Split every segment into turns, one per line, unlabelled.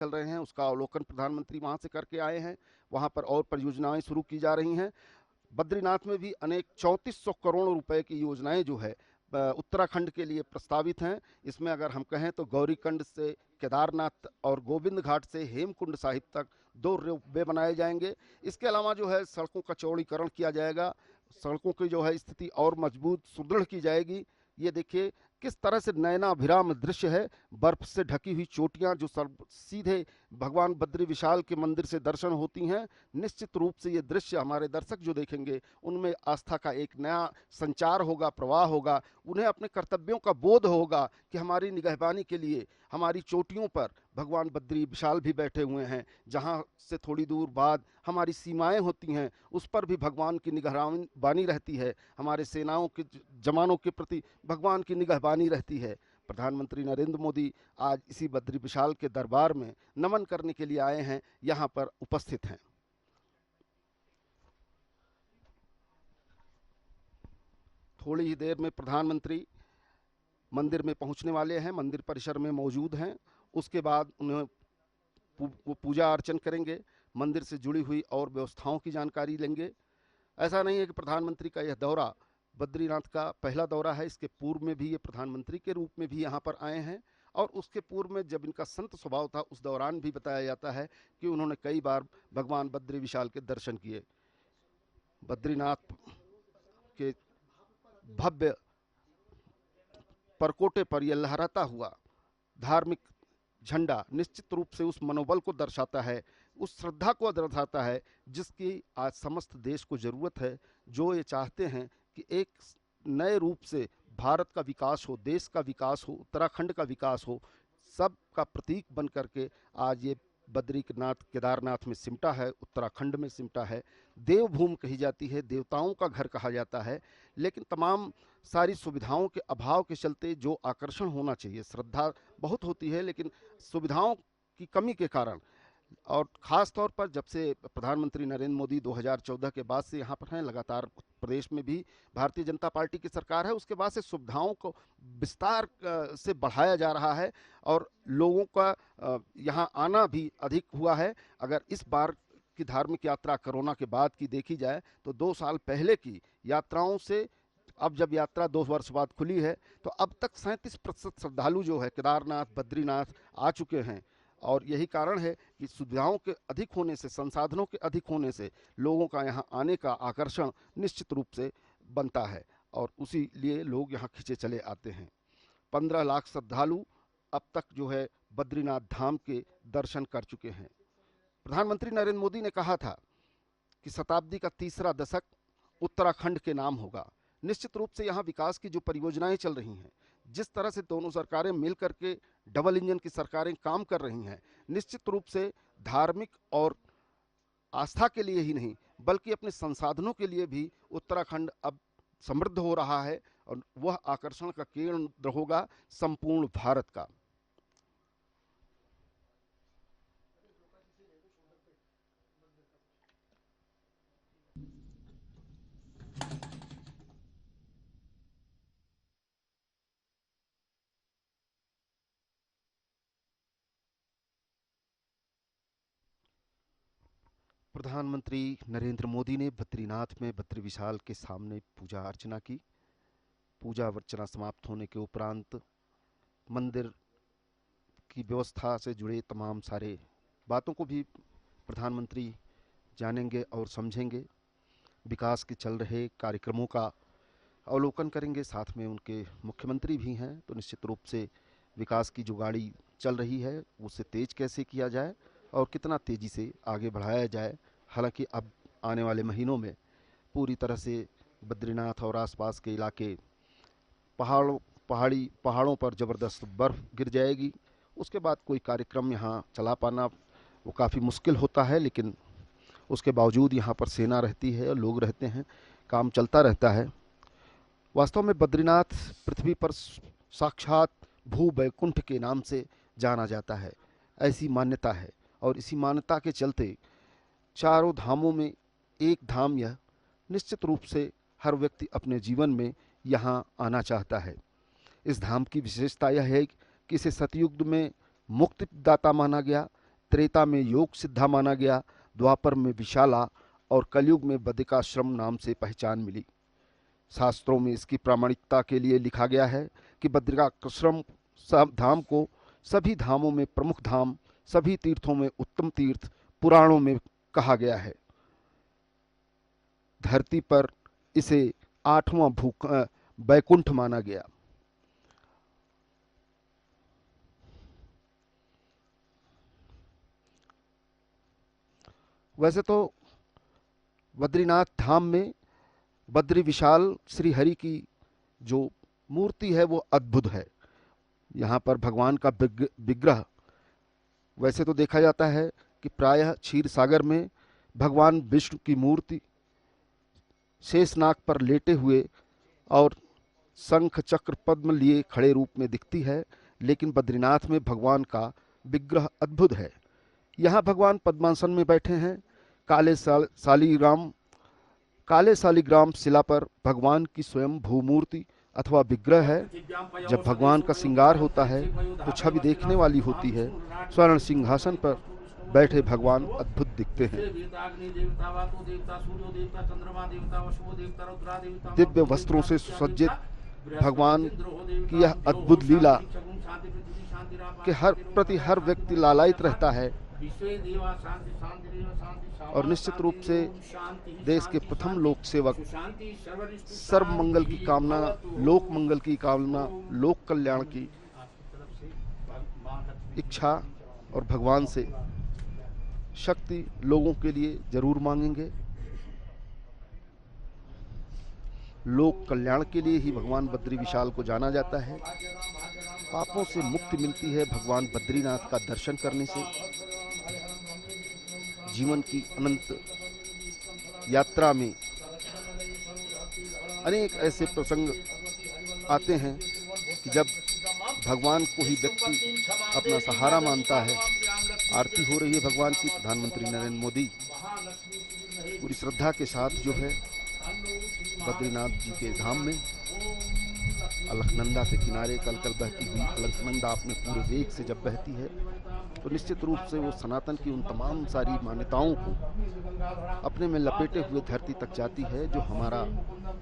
चल रहे हैं उसका अवलोकन प्रधानमंत्री वहां से करके आए हैं। वहां पर और परियोजनाएं शुरू की जा रही हैं। बद्रीनाथ में भी अनेक 3400 करोड़ रुपए की योजनाएं जो है उत्तराखंड के लिए प्रस्तावित हैं। इसमें अगर हम कहें तो गौरीकुंड से केदारनाथ और गोविंद घाट से हेमकुंड साहिब तक 2 रोपवे बनाए जाएंगे। इसके अलावा जो है सड़कों का चौड़ीकरण किया जाएगा, सड़कों की जो है स्थिति और मजबूत सुदृढ़ की जाएगी। ये देखिए किस तरह से नयनाभिराम दृश्य है, बर्फ से ढकी हुई चोटियां जो सीधे भगवान बद्री विशाल के मंदिर से दर्शन होती हैं। निश्चित रूप से ये दृश्य हमारे दर्शक जो देखेंगे उनमें आस्था का एक नया संचार होगा, प्रवाह होगा। उन्हें अपने कर्तव्यों का बोध होगा कि हमारी निगहबानी के लिए हमारी चोटियों पर भगवान बद्री विशाल भी बैठे हुए हैं। जहाँ से थोड़ी दूर बाद हमारी सीमाएं होती हैं उस पर भी भगवान की निगहबानी रहती है। हमारे सेनाओं के जवानों के प्रति भगवान की निगहबानी रहती है। प्रधानमंत्री नरेंद्र मोदी आज इसी बद्री विशाल के दरबार में नमन करने के लिए आए हैं, यहाँ पर उपस्थित हैं। थोड़ी ही देर में प्रधानमंत्री मंदिर में पहुंचने वाले हैं, मंदिर परिसर में मौजूद हैं। उसके बाद उन्हें वो पूजा अर्चन करेंगे, मंदिर से जुड़ी हुई और व्यवस्थाओं की जानकारी लेंगे। ऐसा नहीं है कि प्रधानमंत्री का यह दौरा बद्रीनाथ का पहला दौरा है। इसके पूर्व में भी ये प्रधानमंत्री के रूप में भी यहाँ पर आए हैं, और उसके पूर्व में जब इनका संत स्वभाव था उस दौरान भी बताया जाता है कि उन्होंने कई बार भगवान बद्री विशाल के दर्शन किए। बद्रीनाथ के भव्य परकोटे पर यह लहराता हुआ धार्मिक झंडा निश्चित रूप से उस मनोबल को दर्शाता है, उस श्रद्धा को दर्शाता है जिसकी आज समस्त देश को जरूरत है। जो ये चाहते हैं कि एक नए रूप से भारत का विकास हो, देश का विकास हो, उत्तराखंड का विकास हो, सब का प्रतीक बन करके आज ये बद्रीनाथ केदारनाथ में सिमटा है, उत्तराखंड में सिमटा है। देवभूमि कही जाती है, देवताओं का घर कहा जाता है, लेकिन तमाम सारी सुविधाओं के अभाव के चलते जो आकर्षण होना चाहिए, श्रद्धा बहुत होती है लेकिन सुविधाओं की कमी के कारण, और ख़ास तौर पर जब से प्रधानमंत्री नरेंद्र मोदी 2014 के बाद से यहाँ पर हैं, लगातार प्रदेश में भी भारतीय जनता पार्टी की सरकार है, उसके बाद से सुविधाओं को विस्तार से बढ़ाया जा रहा है और लोगों का यहाँ आना भी अधिक हुआ है। अगर इस बार की धार्मिक यात्रा कोरोना के बाद की देखी जाए तो 2 साल पहले की यात्राओं से अब जब यात्रा 2 वर्ष बाद खुली है तो अब तक 37% श्रद्धालु जो है केदारनाथ बद्रीनाथ आ चुके हैं। और यही कारण है कि सुविधाओं के अधिक होने से, संसाधनों के अधिक होने से लोगों का यहाँ आने का आकर्षण निश्चित रूप से बनता है और उसी लिए लोग यहाँ खींचे चले आते हैं। 15 लाख श्रद्धालु अब तक जो है बद्रीनाथ धाम के दर्शन कर चुके हैं। प्रधानमंत्री नरेंद्र मोदी ने कहा था कि शताब्दी का तीसरा दशक उत्तराखंड के नाम होगा। निश्चित रूप से यहाँ विकास की जो परियोजनाएं चल रही हैं, जिस तरह से दोनों सरकारें मिल करके डबल इंजन की सरकारें काम कर रही हैं, निश्चित रूप से धार्मिक और आस्था के लिए ही नहीं बल्कि अपने संसाधनों के लिए भी उत्तराखंड अब समृद्ध हो रहा है और वह आकर्षण का केंद्र होगा संपूर्ण भारत का। प्रधानमंत्री नरेंद्र मोदी ने बद्रीनाथ में बद्री विशाल के सामने पूजा अर्चना की। पूजा अर्चना समाप्त होने के उपरांत मंदिर की व्यवस्था से जुड़े तमाम सारे बातों को भी प्रधानमंत्री जानेंगे और समझेंगे। विकास के चल रहे कार्यक्रमों का अवलोकन करेंगे, साथ में उनके मुख्यमंत्री भी हैं, तो निश्चित रूप से विकास की जो गाड़ी चल रही है उसे तेज कैसे किया जाए और कितना तेज़ी से आगे बढ़ाया जाए। हालांकि अब आने वाले महीनों में पूरी तरह से बद्रीनाथ और आसपास के इलाके पहाड़ों पर ज़बरदस्त बर्फ़ गिर जाएगी। उसके बाद कोई कार्यक्रम यहाँ चला पाना वो काफ़ी मुश्किल होता है, लेकिन उसके बावजूद यहाँ पर सेना रहती है और लोग रहते हैं, काम चलता रहता है। वास्तव में बद्रीनाथ पृथ्वी पर साक्षात भू बैकुंठ के नाम से जाना जाता है, ऐसी मान्यता है। और इसी मान्यता के चलते चारों धामों में एक धाम यह निश्चित रूप से हर व्यक्ति अपने जीवन में यहाँ आना चाहता है। इस धाम की विशेषता यह है कि इसे सतयुग में मुक्तिदाता माना गया, त्रेता में योग सिद्धा माना गया, द्वापर में विशाला और कलयुग में बद्रिकाश्रम नाम से पहचान मिली। शास्त्रों में इसकी प्रामाणिकता के लिए लिखा गया है कि बद्रिकाश्रम धाम को सभी धामों में प्रमुख धाम, सभी तीर्थों में उत्तम तीर्थ पुराणों में कहा गया है। धरती पर इसे 8वां बैकुंठ माना गया। वैसे तो बद्रीनाथ धाम में बद्री विशाल श्री हरि की जो मूर्ति है वो अद्भुत है। यहाँ पर भगवान का विग्रह, वैसे तो देखा जाता है कि प्रायः क्षीर सागर में भगवान विष्णु की मूर्ति शेषनाग पर लेटे हुए और शंख चक्र पद्म लिए खड़े रूप में दिखती है, लेकिन बद्रीनाथ में भगवान का विग्रह अद्भुत है। यहाँ भगवान पद्मासन में बैठे हैं। काले शालिग्राम शिला पर भगवान की स्वयं भूमूर्ति अथवा विग्रह है। जब भगवान का श्रृंगार होता है तो छवि देखने वाली होती है। स्वर्ण सिंहासन पर बैठे भगवान अद्भुत दिखते हैं। दिव्य वस्त्रों से सुसज्जित भगवान की यह अद्भुत लीला के हर व्यक्ति लालायित रहता है और निश्चित रूप से देश के प्रथम लोक सेवक सर्व मंगल की कामना, लोक मंगल की कामना, लोक कल्याण की इच्छा और भगवान से शक्ति लोगों के लिए जरूर मांगेंगे। लोक कल्याण के लिए ही भगवान बद्री विशाल को जाना जाता है। पापों से मुक्ति मिलती है भगवान बद्रीनाथ का दर्शन करने से। जीवन की अनंत यात्रा में अनेक ऐसे प्रसंग आते हैं कि जब भगवान को ही व्यक्ति अपना सहारा मानता है। आरती हो रही है भगवान की। प्रधानमंत्री नरेंद्र मोदी पूरी श्रद्धा के साथ जो है बद्रीनाथ जी के धाम में अलकनंदा के किनारे कल बहती हुई अलकनंदा अपने पूरे वेग से जब बहती है तो निश्चित रूप से वो सनातन की उन तमाम सारी मान्यताओं को अपने में लपेटे हुए धरती तक जाती है, जो हमारा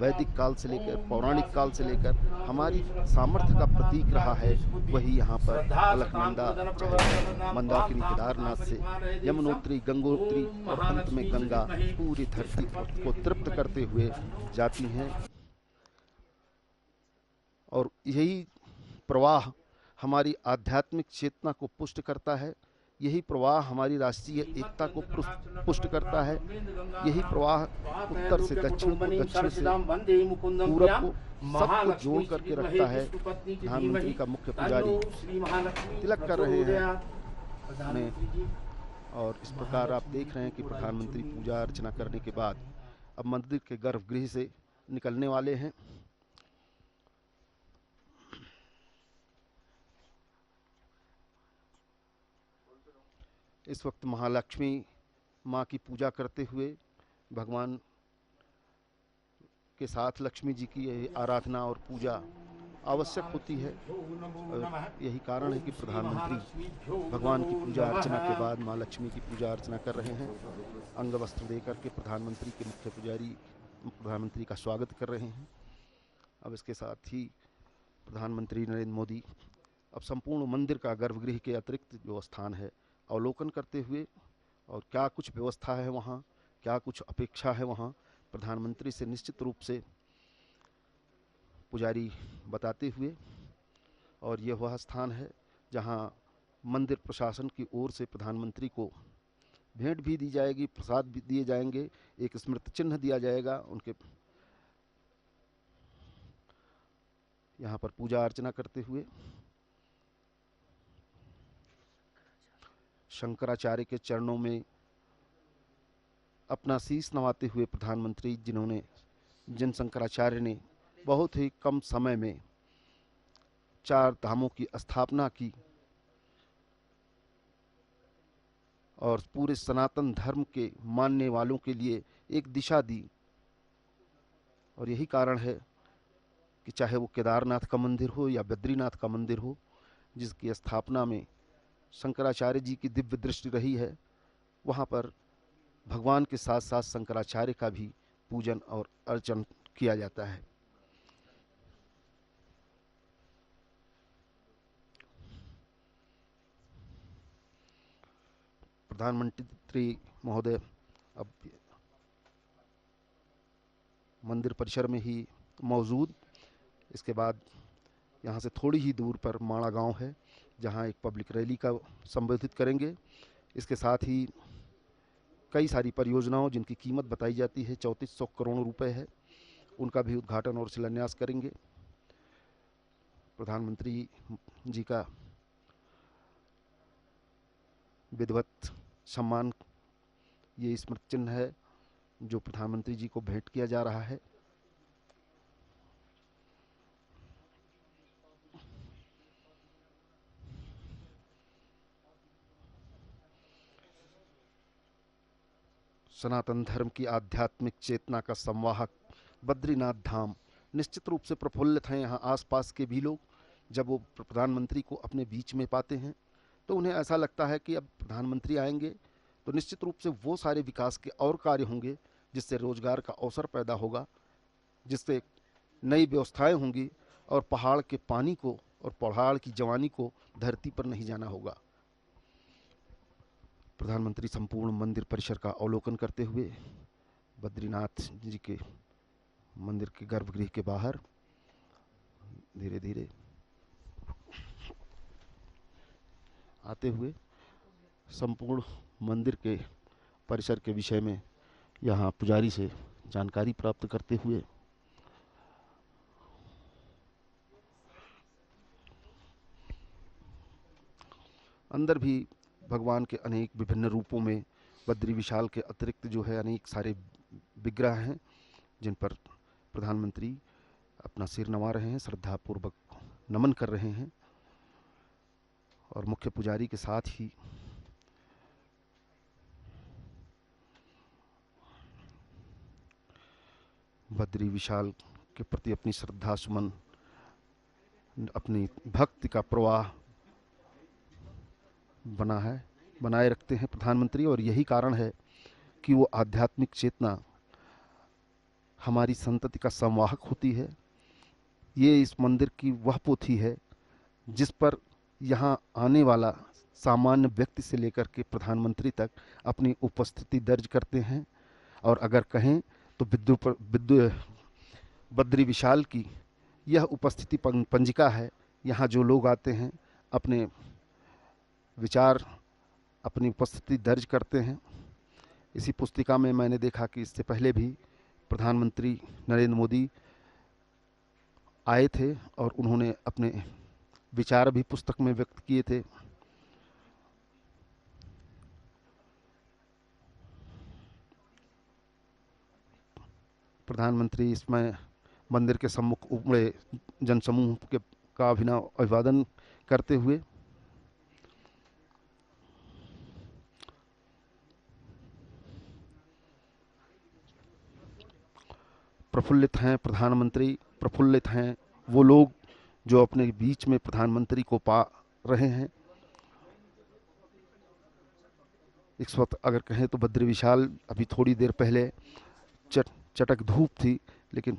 वैदिक काल से लेकर पौराणिक काल से लेकर हमारी सामर्थ्य का प्रतीक रहा है। वही यहाँ पर अलकनंदा चाहे मंदाकिनी केदारनाथ से यमुनोत्री, गंगोत्री और अंत में गंगा पूरी धरती को तृप्त करते हुए जाती हैं। और यही प्रवाह हमारी आध्यात्मिक चेतना को पुष्ट करता है। यही प्रवाह हमारी राष्ट्रीय एकता को पुष्ट करता है। यही प्रवाह उत्तर से दक्षिण को, दक्षिण से पूरब को, सबको जोड़ करके रखता है। प्रधानमंत्री का मुख्य पुजारी तिलक कर रहे हैं और इस प्रकार आप देख रहे हैं कि प्रधानमंत्री पूजा अर्चना करने के बाद अब मंदिर के गर्भगृह से निकलने वाले हैं। इस वक्त महालक्ष्मी माँ की पूजा करते हुए भगवान के साथ लक्ष्मी जी की आराधना और पूजा आवश्यक होती है। और यही कारण है कि प्रधानमंत्री भगवान की पूजा अर्चना के बाद माँ लक्ष्मी की पूजा अर्चना कर रहे हैं। अंग वस्त्र देकर के प्रधानमंत्री के मुख्य पुजारी प्रधानमंत्री का स्वागत कर रहे हैं। अब इसके साथ ही प्रधानमंत्री नरेंद्र मोदी अब संपूर्ण मंदिर का गर्भगृह के अतिरिक्त जो स्थान है अवलोकन करते हुए और क्या कुछ व्यवस्था है वहाँ, क्या कुछ अपेक्षा है वहाँ, प्रधानमंत्री से निश्चित रूप से पुजारी बताते हुए। और यह वह स्थान है जहाँ मंदिर प्रशासन की ओर से प्रधानमंत्री को भेंट भी दी जाएगी, प्रसाद भी दिए जाएंगे, एक स्मृति चिन्ह दिया जाएगा उनके यहाँ पर पूजा अर्चना करते हुए। शंकराचार्य के चरणों में अपना शीश नवाते हुए प्रधानमंत्री, जिन शंकराचार्य ने बहुत ही कम समय में 4 धामों की स्थापना की और पूरे सनातन धर्म के मानने वालों के लिए एक दिशा दी। और यही कारण है कि चाहे वो केदारनाथ का मंदिर हो या बद्रीनाथ का मंदिर हो, जिसकी स्थापना में शंकराचार्य जी की दिव्य दृष्टि रही है, वहाँ पर भगवान के साथ साथ शंकराचार्य का भी पूजन और अर्चन किया जाता है। प्रधानमंत्री महोदय अब मंदिर परिसर में ही मौजूद, इसके बाद यहाँ से थोड़ी ही दूर पर माणा गांव है, जहाँ एक पब्लिक रैली का संबोधित करेंगे। इसके साथ ही कई सारी परियोजनाओं जिनकी कीमत बताई जाती है 3400 करोड़ रुपए है, उनका भी उद्घाटन और शिलान्यास करेंगे। प्रधानमंत्री जी का विधिवत सम्मान, ये स्मृति चिन्ह है जो प्रधानमंत्री जी को भेंट किया जा रहा है। सनातन धर्म की आध्यात्मिक चेतना का संवाहक बद्रीनाथ धाम निश्चित रूप से प्रफुल्लित हैं यहाँ आसपास के भी लोग। जब वो प्रधानमंत्री को अपने बीच में पाते हैं तो उन्हें ऐसा लगता है कि अब प्रधानमंत्री आएंगे तो निश्चित रूप से वो सारे विकास के और कार्य होंगे जिससे रोजगार का अवसर पैदा होगा, जिससे नई व्यवस्थाएं होंगी और पहाड़ के पानी को और पहाड़ की जवानी को धरती पर नहीं जाना होगा। प्रधानमंत्री संपूर्ण मंदिर परिसर का अवलोकन करते हुए बद्रीनाथ जी के मंदिर के गर्भगृह के बाहर धीरे धीरे आते हुए संपूर्ण मंदिर के परिसर के विषय में यहाँ पुजारी से जानकारी प्राप्त करते हुए अंदर भी भगवान के अनेक विभिन्न रूपों में बद्री विशाल के अतिरिक्त जो है अनेक सारे विग्रह हैं जिन पर प्रधानमंत्री अपना सिर नवा रहे हैं, श्रद्धापूर्वक नमन कर रहे हैं। और मुख्य पुजारी के साथ ही बद्री विशाल के प्रति अपनी श्रद्धा सुमन, अपनी भक्ति का प्रवाह बनाए रखते हैं प्रधानमंत्री। और यही कारण है कि वो आध्यात्मिक चेतना हमारी संतति का संवाहक होती है। ये इस मंदिर की वह पोथी है जिस पर यहाँ आने वाला सामान्य व्यक्ति से लेकर के प्रधानमंत्री तक अपनी उपस्थिति दर्ज करते हैं। और अगर कहें तो बद्री विशाल की यह उपस्थिति पंजिका है। यहाँ जो लोग आते हैं अपने विचार, अपनी उपस्थिति दर्ज करते हैं। इसी पुस्तिका में मैंने देखा कि इससे पहले भी प्रधानमंत्री नरेंद्र मोदी आए थे और उन्होंने अपने विचार भी पुस्तक में व्यक्त किए थे। प्रधानमंत्री इसमें मंदिर के सम्मुख उमड़े जनसमूह का अभिनव अभिवादन करते हुए प्रफुल्लित हैं प्रधानमंत्री, प्रफुल्लित हैं वो लोग जो अपने बीच में प्रधानमंत्री को पा रहे हैं। इस वक्त अगर कहें तो बद्री विशाल अभी थोड़ी देर पहले चटक धूप थी, लेकिन